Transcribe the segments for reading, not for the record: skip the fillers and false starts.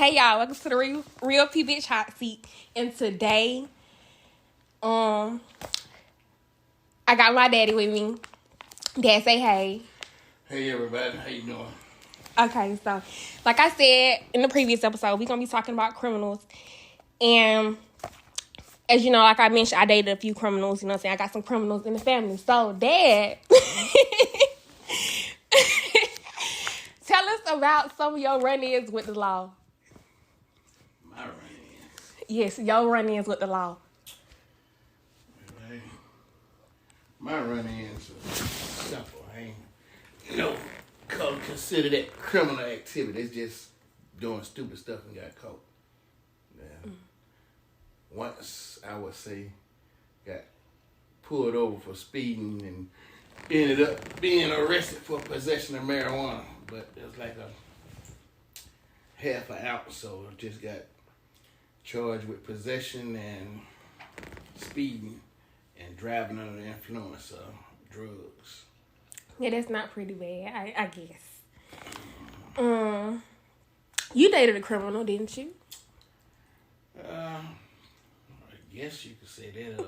Hey y'all, welcome to the Real P Bitch Hot Seat. And today, I got my daddy with me. Dad, say hey. Hey everybody, how you doing? Okay, so like I said in the previous episode, we're gonna be talking about criminals. And as you know, like I mentioned, I dated a few criminals, you know what I'm saying? I got some criminals in the family. So Dad, tell us about some of your run-ins with the law. My run-ins. Yes, your run-ins with the law. Right. My run-ins are simple. I ain't, consider that criminal activity. It's just doing stupid stuff and got caught. Yeah. Once, I would say, got pulled over for speeding and ended up being arrested for possession of marijuana. But it was like a half an ounce, so I just got charged with possession and speeding and driving under the influence of drugs. Yeah, that's not pretty bad, I guess. You dated a criminal, didn't you? I guess you could say that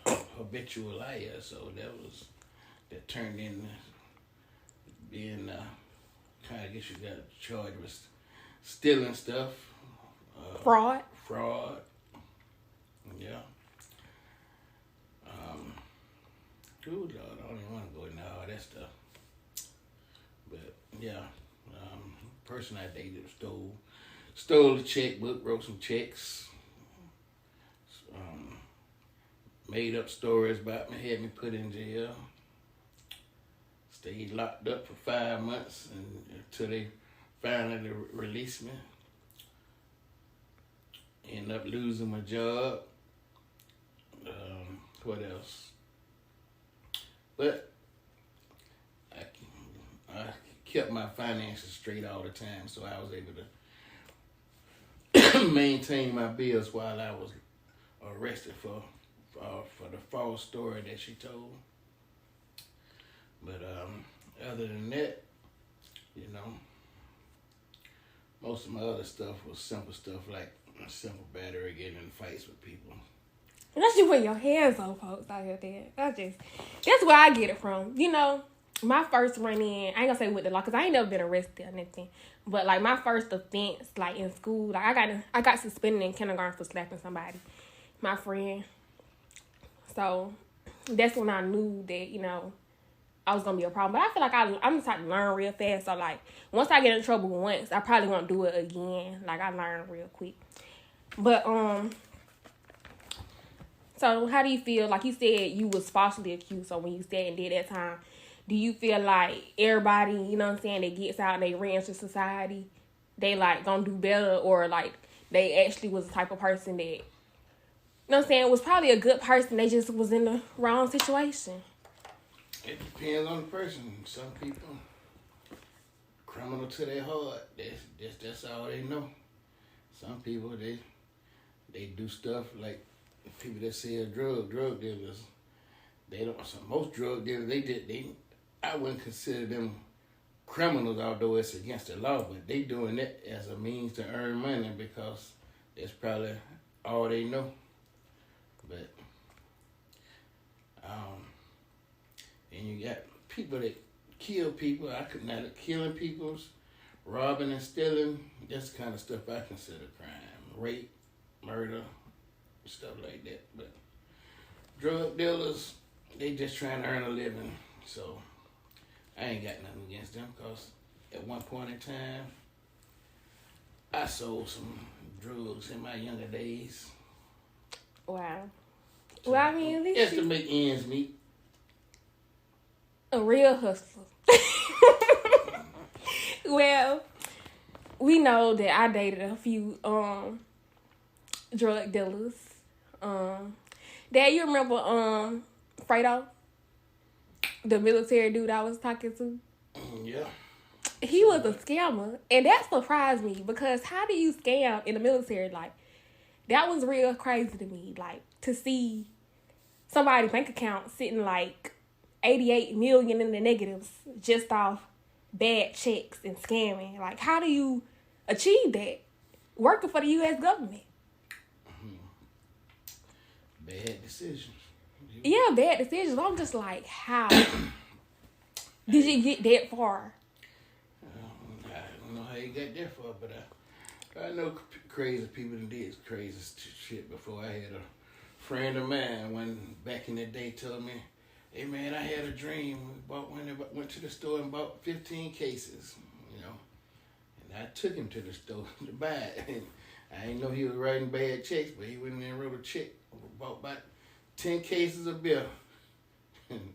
a habitual liar. So that turned into being kind of, I guess you got charged with stealing stuff. Fraud. Yeah. Good Lord, I don't even want to go into all that stuff. But yeah, person I dated stole the checkbook, wrote some checks, made up stories about me, had me put in jail, stayed locked up for 5 months until they finally released me. Ended up losing my job. What else? But I kept my finances straight all the time, so I was able to maintain my bills while I was arrested for the false story that she told. But other than that, most of my other stuff was simple stuff like a simple battery, getting in fights with people. Unless you put your hands on folks out here, Dad. That's where I get it from. You know, my first run-in, I ain't gonna say with the law, because I ain't never been arrested or anything. But, like, my first offense, like, in school, like, I got suspended in kindergarten for slapping somebody, my friend. So, that's when I knew that, I was gonna be a problem. But I feel like I'm the type to learn real fast. So, like, once I get in trouble once, I probably won't do it again. Like, I learn real quick. But, so how do you feel? Like you said, you was falsely accused. So when you said and did that time, do you feel like everybody, you know what I'm saying, that gets out and they re-enter society, they like gonna do better, or like they actually was the type of person that, you know what I'm saying, was probably a good person, they just was in the wrong situation? It depends on the person. Some people criminal to their heart. That's all they know. Some people they do stuff like people that sell drug dealers. They don't. So most drug dealers, I wouldn't consider them criminals, although it's against the law. But they doing that as a means to earn money because that's probably all they know. But and you got people that kill people. Killing people, robbing and stealing. That's the kind of stuff I consider crime. Rape, murder, stuff like that. But drug dealers, they just trying to earn a living. So I ain't got nothing against them because at one point in time, I sold some drugs in my younger days. Wow. Well, I mean, at least just to make ends meet. A real hustler. Well, we know that I dated a few drug dealers. Dad, you remember Fredo? The military dude I was talking to? Yeah. He was a scammer. And that surprised me because how do you scam in the military? Like, that was real crazy to me. Like, to see somebody's bank account sitting like 88 million in the negatives just off bad checks and scamming. Like, how do you achieve that? working for the U.S. government. Bad decisions. Yeah, bad decisions. I'm just like, how did you get that far? I don't know how you got that far, but I know crazy people that did crazy shit before. I had a friend of mine back in the day told me, hey man, I had a dream. Went to the store and bought 15 cases, and I took him to the store to buy it. And I didn't know he was writing bad checks, but he went in there and wrote a check, bought about 10 cases of beer. And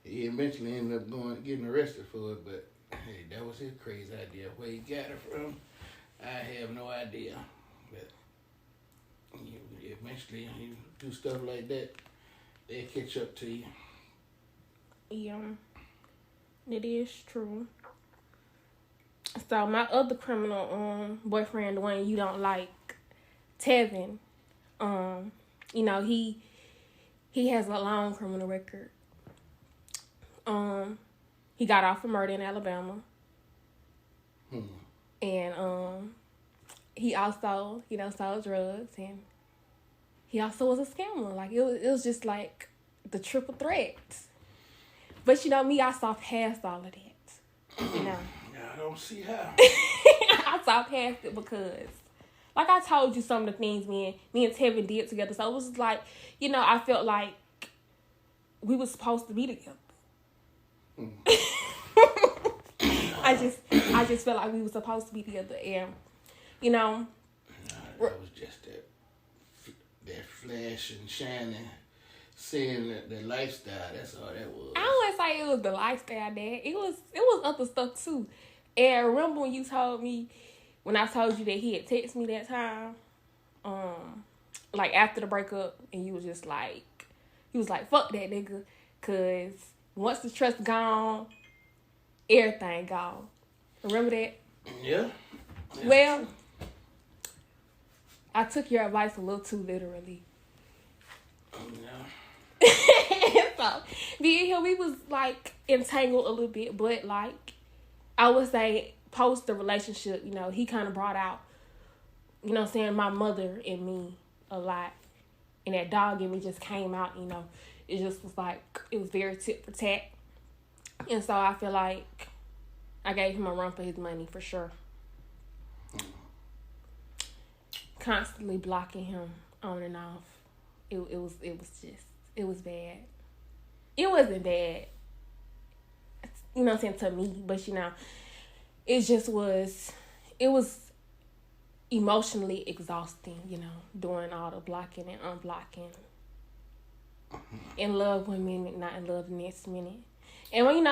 he eventually ended up getting arrested for it, but hey, that was his crazy idea. Where he got it from, I have no idea. But eventually you do stuff like that, they'll catch up to you. Yeah, it is true. So my other criminal boyfriend, the one you don't like, Tevin, he has a long criminal record. He got off for murder in Alabama. And he also, sold drugs, and he also was a scammer. Like it was just like the triple threat. But me, I saw past all of that. I don't see how. I saw past it because, like I told you, some of the things me and Tevin did together. So it was like, I felt like we were supposed to be together. I just felt like we were supposed to be together, and that was just that flash and shining, seeing the lifestyle. That's all that was. I don't want to say it was the lifestyle, Dad. It was other stuff too. And remember when I told you that he had texted me that time, like after the breakup, and he was like, fuck that nigga, cause once the trust gone, everything gone. Remember that? Yeah. Well, I took your advice a little too literally. Yeah. So, me and him, we was like entangled a little bit, but like I would say post the relationship, he kind of brought out, my mother in me a lot, and that dog in me just came out. It just was like it was very tit for tat, and so I feel like I gave him a run for his money for sure. Constantly blocking him on and off. It was bad. It wasn't bad, to me, but it just was. It was emotionally exhausting, doing all the blocking and unblocking. In love one minute, not in love the next minute. And when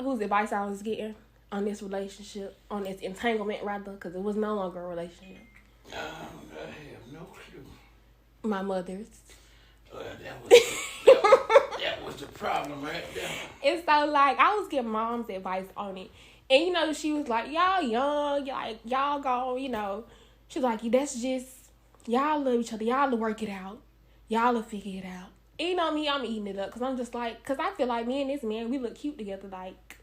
whose advice I was getting on this relationship, on this entanglement rather, because it was no longer a relationship. I have no clue. My mother's. That was the problem right there. And so, like, I was getting mom's advice on it. And, she was like, y'all young, y'all go, she's like, that's just, y'all love each other. Y'all will work it out. Y'all will figure it out. And me, I'm eating it up. Because I'm just like, because I feel like me and this man, we look cute together. Like,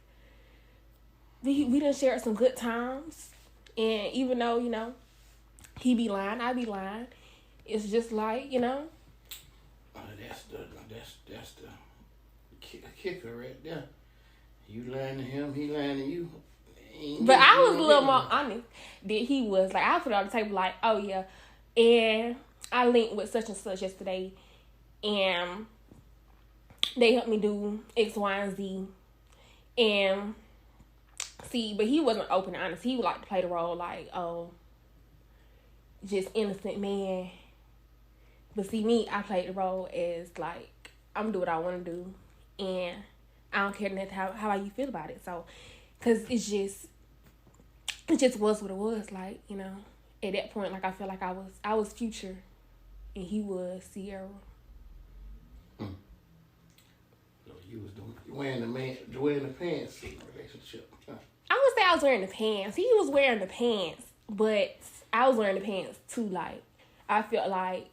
we done shared some good times. And even though, he be lying, I be lying. It's just like, That's the kicker right there. You lying to him, he lying to you. But I was a little more honest than he was. Like, I put it on the table like, oh yeah, and I linked with such and such yesterday, and they helped me do X, Y, and Z. And see, but he wasn't open and honest. He would like to play the role like, oh, just innocent man. But see, me, I played the role as like, I'm gonna do what I want to do, and I don't care nothing how you feel about it. So, cause it just was what it was. Like, at that point, like I feel like I was Future, and he was Sierra. So you was wearing the pants in the relationship. Huh? I would say I was wearing the pants. He was wearing the pants, but I was wearing the pants too. Like, I felt like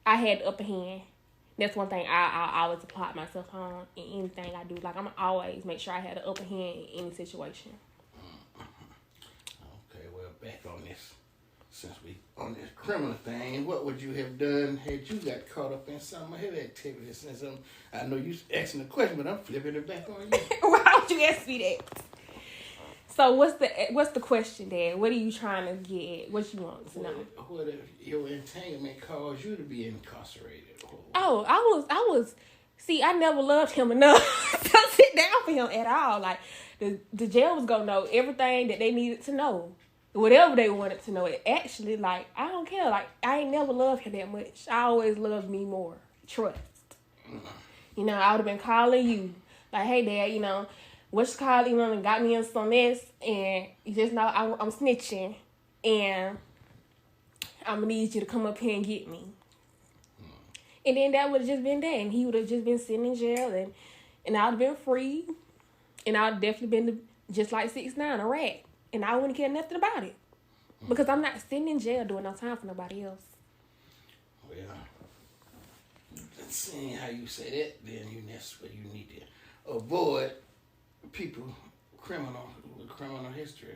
I had the upper hand. That's one thing I always apply myself on in anything I do. Like, I'm always make sure I had the upper hand in any situation. Okay, since we on this criminal thing, what would you have done had you got caught up in some of his activities? Since I know you asking the question, but I'm flipping it back on you. Why would you ask me that? So what's the question, Dad? What are you trying to get at? What you want to know? What if your entanglement caused you to be incarcerated? Oh, I was. See, I never loved him enough to sit down for him at all. Like the jail was gonna know everything that they needed to know. Whatever they wanted to know. It actually, like, I don't care. Like, I ain't never loved him that much. I always loved me more. Trust. You know, I would have been calling you. Like, hey, Dad, you know, what's calling, you know, and got me in some mess. And you just know I'm snitching. And I'm going to need you to come up here and get me. And then that would have just been that. And he would have just been sitting in jail. And I would have been free. And I would have definitely been just like 6ix9ine, a rat. And I wouldn't care nothing about it. Because I'm not sitting in jail doing no time for nobody else. Well, seeing how you say that, then that's what you need to avoid people criminal history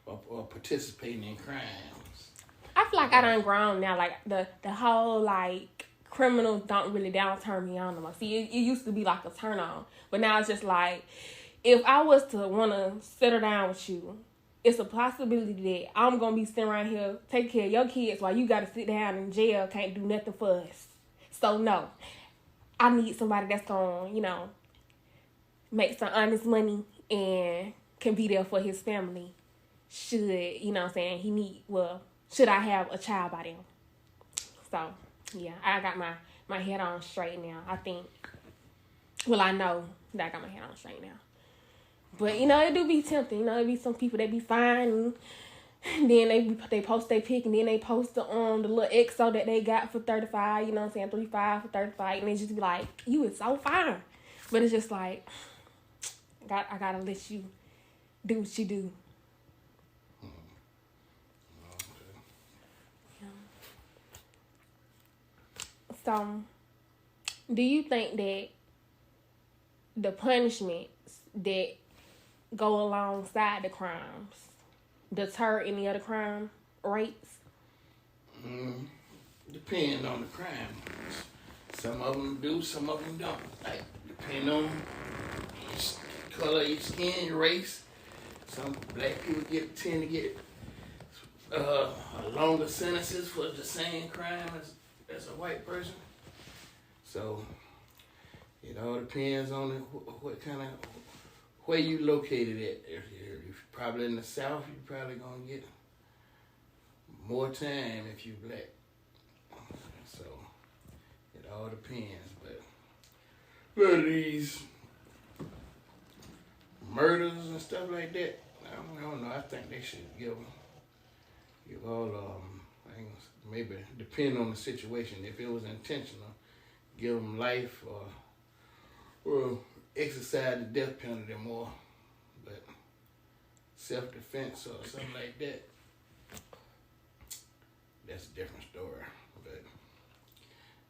or participating in crimes. I feel like I done grown now. Like the whole like criminals don't really turn me on no more. See, it used to be like a turn on, but now it's just like, if I was to want to settle down with you, it's a possibility that I'm going to be sitting around here taking care of your kids while you got to sit down in jail, can't do nothing for us. So, no. I need somebody that's going to, you know, make some honest money and can be there for his family. Should, you know what I'm saying, should I have a child by them? So, yeah, I got my head on straight now. I think, I know that I got my head on straight now. But, you know, it do be tempting. You know, it be some people that be fine. And then they post their pic. And then they post the little XO that they got for 35. You know what I'm saying? 35 for 35. And they just be like, you is so fine. But it's just like, I gotta let you do what you do. Yeah. So, do you think that the punishments that go alongside the crimes deter any other crime rates? Depending on the crime. Some of them do, some of them don't. Like, depending on your color of your skin, your race. Some black people tend to get longer sentences for the same crime as a white person. So it all depends on what kind of, where you located at. If you're probably in the South, you're probably going to get more time if you're black. So it all depends. But a lot of these murders and stuff like that, I don't know. I think they should give all maybe depending on the situation. If it was intentional, give them life or exercise the death penalty more. But self-defense or something like that, that's a different story. But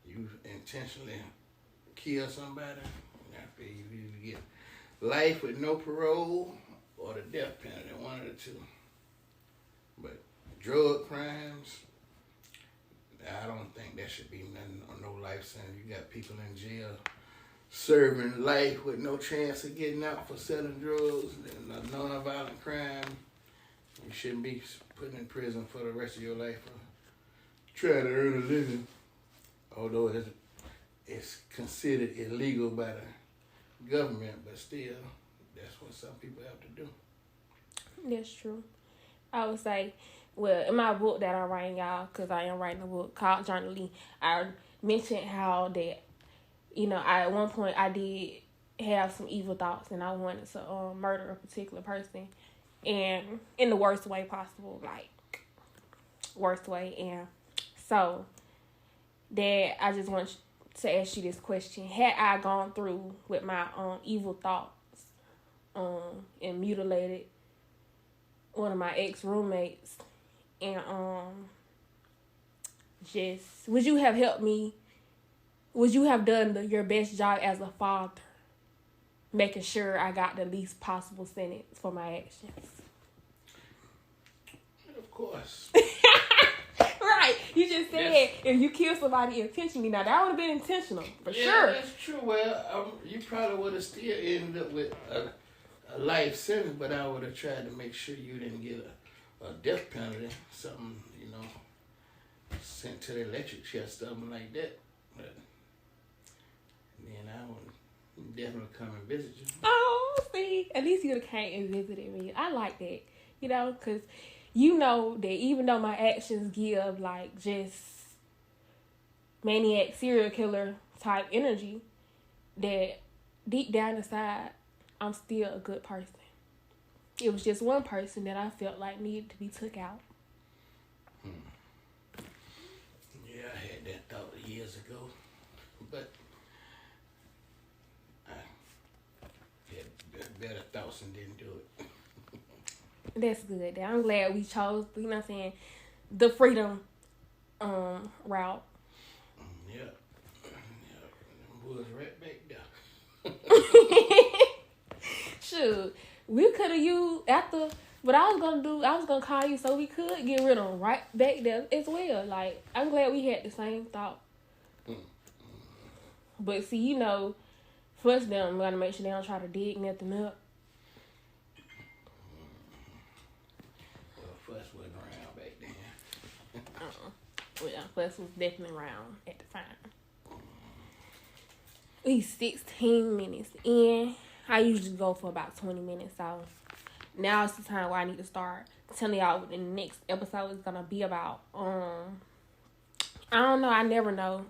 you intentionally kill somebody, I feel you either get life with no parole or the death penalty, one of the two. But drug crimes, I don't think that should be nothing or no life sentence. You got people in jail serving life with no chance of getting out for selling drugs and a non-violent crime. You shouldn't be put in prison for the rest of your life for trying to earn a living. Although it's considered illegal by the government, but still, that's what some people have to do. That's true. I would say, well, in my book that I'm writing, y'all, because I am writing a book called Journaling, I mentioned how that, you know, at one point I did have some evil thoughts and I wanted to murder a particular person, and in the worst way possible, like, worst way. And so, Dad, I just want to ask you this question. Had I gone through with my evil thoughts and mutilated one of my ex-roommates, and would you have helped me? Would you have done your best job as a father, making sure I got the least possible sentence for my actions? Of course. said if you kill somebody intentionally. Now, that would have been intentional, for sure. That's true. Well, you probably would have still ended up with a life sentence, but I would have tried to make sure you didn't get a death penalty, something, sent to the electric chair, something like that. But then I would definitely come and visit you. Oh, see, at least you would have came and visited me. I like that, because that even though my actions give like just maniac serial killer type energy, that deep down inside, I'm still a good person. It was just one person that I felt like needed to be took out. Yeah, I had that thought years ago, but I had better thoughts and didn't do it. That's good. I'm glad we chose, the freedom route. Yeah. Was right back there. Shoot, we could have used after. What I was gonna do, I was gonna call you so we could get rid of them right back there as well. Like, I'm glad we had the same thought. But see, first them gotta make sure they don't try to dig nothing up. Well, Fuss wasn't around back then. Well, Fuss was definitely around at the time. We 16 minutes in. I usually go for about 20 minutes, so now it's the time where I need to start telling y'all what the next episode is gonna be about. I don't know. I never know,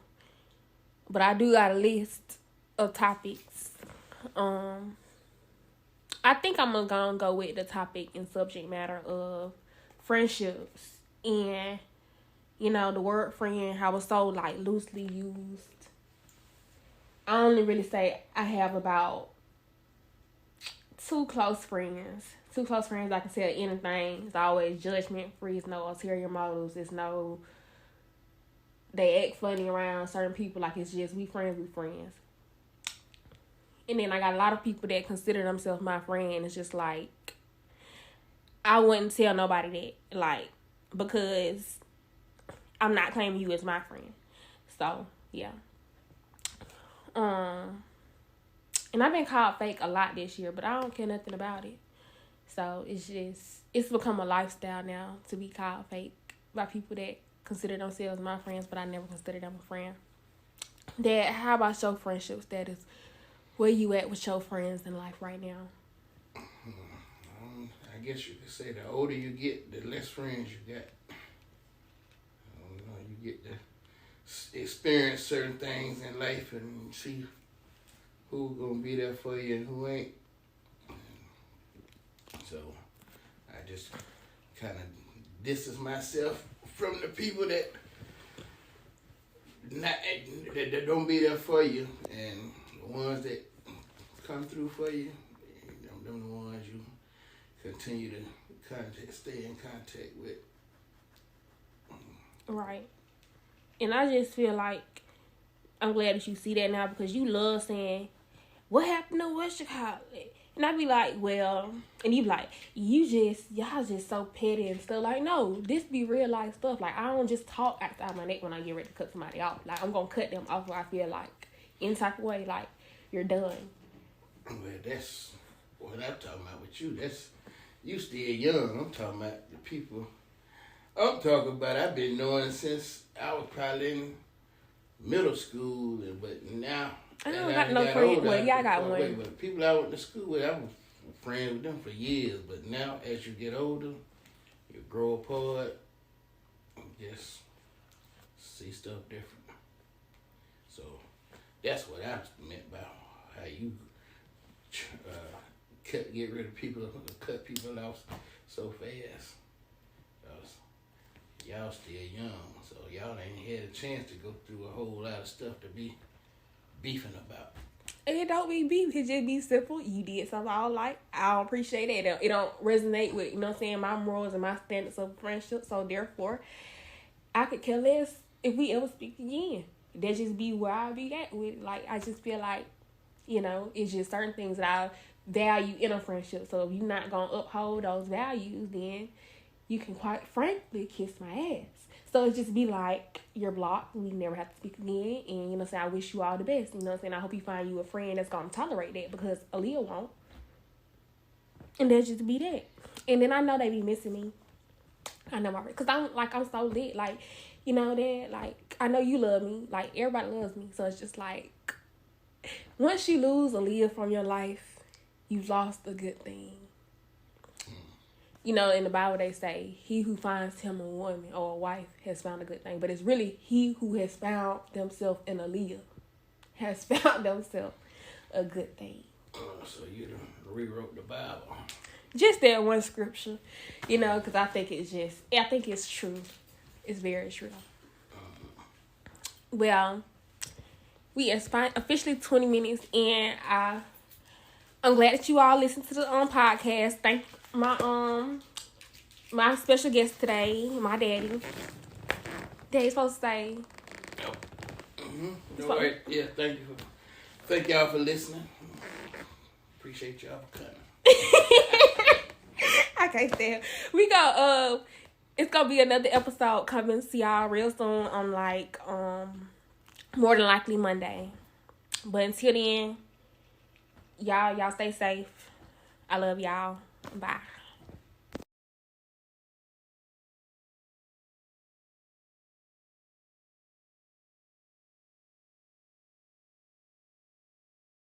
but I do got a list of topics. I think I'm gonna go with the topic and subject matter of friendships and the word friend, how it's so like loosely used. I only really say I have about two close friends I can tell anything. It's always judgment free. It's no ulterior motives. It's no they act funny around certain people. Like, it's just we friends. And then I got a lot of people that consider themselves my friend. It's just like I wouldn't tell nobody that, like, because I'm not claiming you as my friend. So yeah. And I've been called fake a lot this year, but I don't care nothing about it. So it's become a lifestyle now to be called fake by people that consider themselves my friends, but I never consider them a friend. Dad, how about your friendship status? Where you at with your friends in life right now? I guess you could say the older you get, the less friends you got. You get to experience certain things in life and see who's gonna be there for you and who ain't. So I just kind of distance myself from the people that don't be there for you, and the ones that come through for you, them the ones you continue to stay in contact with. Right. And I just feel like I'm glad that you see that now, because you love saying, what happened to what you call it? And I be like, well, and you be like, y'all just so petty and stuff. Like, no, this be real life stuff. Like, I don't just talk outside my neck when I get ready to cut somebody off. Like, I'm going to cut them off where I feel like, any type of way, like, you're done. Well, that's what I'm talking about with you. You still young. I'm talking about the people I'm talking about. I've been knowing since I was probably in middle school, but now I don't got no friends. Well, y'all got one. But the people I went to school with, I was friends with them for years. But now, as you get older, you grow apart, and just see stuff different. So that's what I meant by how you get rid of people, cut people off so fast. Y'all still young, so y'all ain't had a chance to go through a whole lot of stuff to be beefing about. And it don't be beef, it just be simple. You did something I don't like, I don't appreciate it. It don't resonate with, my morals and my standards of friendship. So therefore, I could care less if we ever speak again. That just be where I be at with. Like, I just feel like, it's just certain things that I value in a friendship. So if you're not gonna uphold those values, then you can quite frankly kiss my ass. So it just be like, you're blocked. We never have to speak again. And, you know what I'm saying, I wish you all the best. You know what I'm saying? I hope you find you a friend that's going to tolerate that, because Aaliyah won't. And that'll just be that. And then I know they be missing me. I know because I'm so lit. Like, you know that, like, I know you love me. Like, everybody loves me. So it's just like, once you lose Aaliyah from your life, you've lost a good thing. You know, in the Bible they say, he who finds him a woman or a wife has found a good thing. But it's really he who has found themselves in Aaliyah has found themselves a good thing. So you done rewrote the Bible. Just that one scripture, you know, because I think it's true. It's very true. Well, we are officially 20 minutes in. I'm glad that you all listened to the podcast. Thank my special guest today, my daddy. Daddy's supposed to say. No, right. Yeah, thank y'all for listening. Appreciate y'all for coming. I can't stand. We go. It's gonna be another episode coming to y'all real soon. On like more than likely Monday. But until then, y'all stay safe. I love y'all. Bye.